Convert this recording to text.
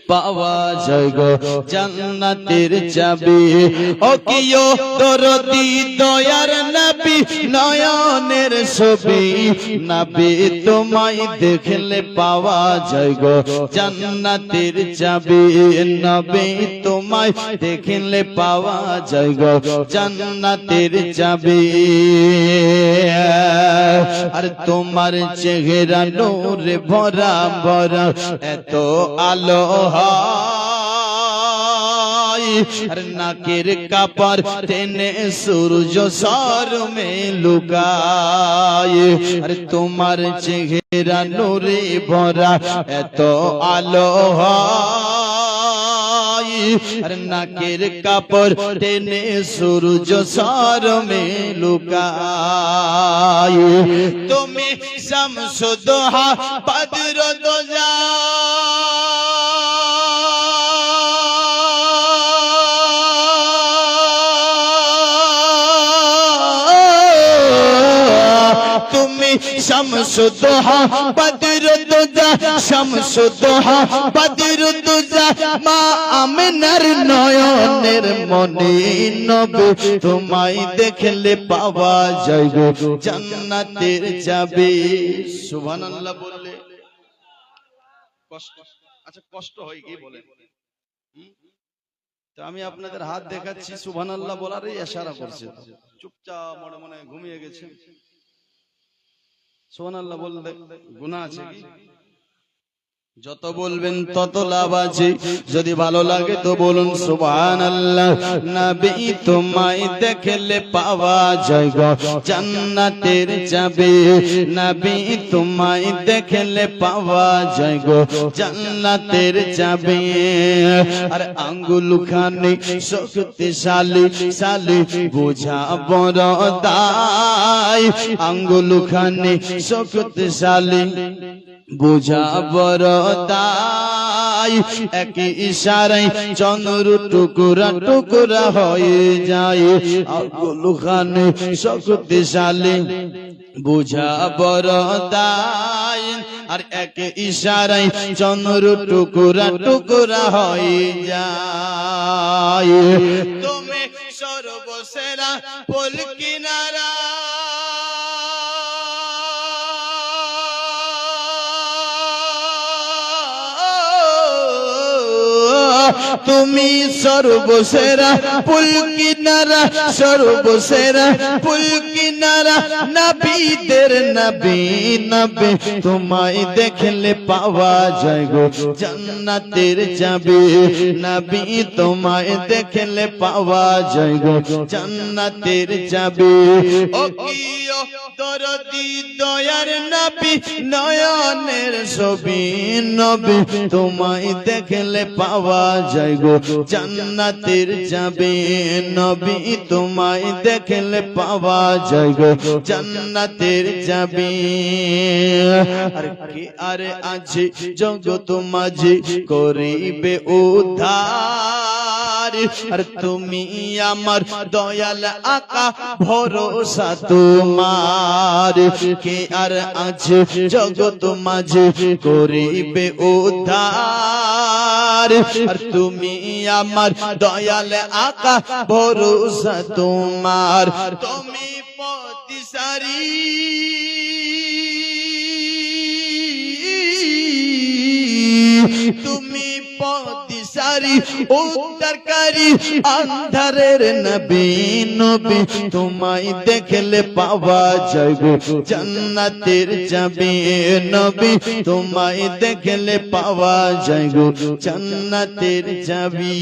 পাওয়া যায় গো জান্নাতের চাবি। ও কিও দরদি দয়ার নবী নয়নের ছবি, নবী তোমায় দেখলে পাওয়া যায় গো জান্নাতের চাবি। নবী তোমায় দেখলে পাওয়া যায় গো জান্নাতের চাবি। আর তোমার চেহারা নূরে ভরা ভরা, এত আলো আর নাকের কাপড় টেনে সূর্য শরমে লুকায়। আর তোমার চেহারা নূরে ভরা, এত আলো আর নাকের কাপড় টেনে সূর্য শরমে লুকায়। তুমি শামসুদ্দোহা বদরুদ্দোজা, তুমি শামসুদ্দোহা বদরুদ্দোজা, শামসুদ্দোহা বদরুদ্দোজা, মা আমিনার নয়নের মনি নবী তোমায় দেখলে পাওয়া যায় গো জান্নাতের চাবি। সুবহানাল্লাহ বললে কষ্ট, আচ্ছা কষ্ট হয় কি বলেন? তো আমি আপনাদের হাত দেখাচ্ছি, সুবহানাল্লাহ বলারই ইশারা করছে। চুপচাপ মনে মনে ঘুমিয়ে গেছে। সুবহানাল্লাহ বললে গুনাহ আছে কি? যত বলবেন তত লাভ আছে। যদি ভালো লাগে তো বলুন সুবহানাল্লাহ। নবী তোমায় দেখলে পাওয়া যায় গো জান্নাতের চাবি। নবী তোমায় দেখলে পাওয়া যায় গো জান্নাতের চাবি। আর আঙ্গুল খানি শক্তিশালী শালী, বোঝা বড় দায়। আঙ্গুল খানি শক্তিশালী, বোঝা বড় দায়। এক ইশারায় চন্দ্র টুকরা টুকরা হয়ে যায়। আঙ্গুল খানি শক্তিশালী, বোঝা বড় দায়। আর এক ইশারায় চন্দ্র টুকরা টুকরা হয়ে যায়। তুমি সর্বসেরা ফুল কিনারা, তুমি সর্বসেরা ফুল কিনারা, সর্বসেরা ফুল কিনারা। নবীদের নবী নবী তোমায় দেখলে পাওয়া যায় গো জান্নাতের চাবি। নবী তোমায় দেখলে পাওয়া যায় গো জান্নাতের চাবি। ও কিও দরদি দয়ার নবী নয়নের ছবি, নবী তোমায় দেখলে পাওয়া যায় গো জান্নাতের চাবি। নবী তোমায় দেখলে পাওয়া যায় গো জান্নাতের চাবি। আর কে আর আছে জগৎ মাঝে করিবে উদ্ধার। আর তুমি আমার দয়াল আকা ভরসা তোমার। কে আর আছে জগৎ মাঝে করিবে উদ্ধার। আর তুমি আমার দয়াল আকা ভরসা তোমার। তুমি পথিসারি, তুমি পথিসারি উদ্ধারকারী আন্ধারের নবী নবী তোমায় দেখলে পাওয়া যায় গো জান্নাতের চাবি। নবী তোমায় দেখলে পাওয়া যায় গো জান্নাতের চাবি।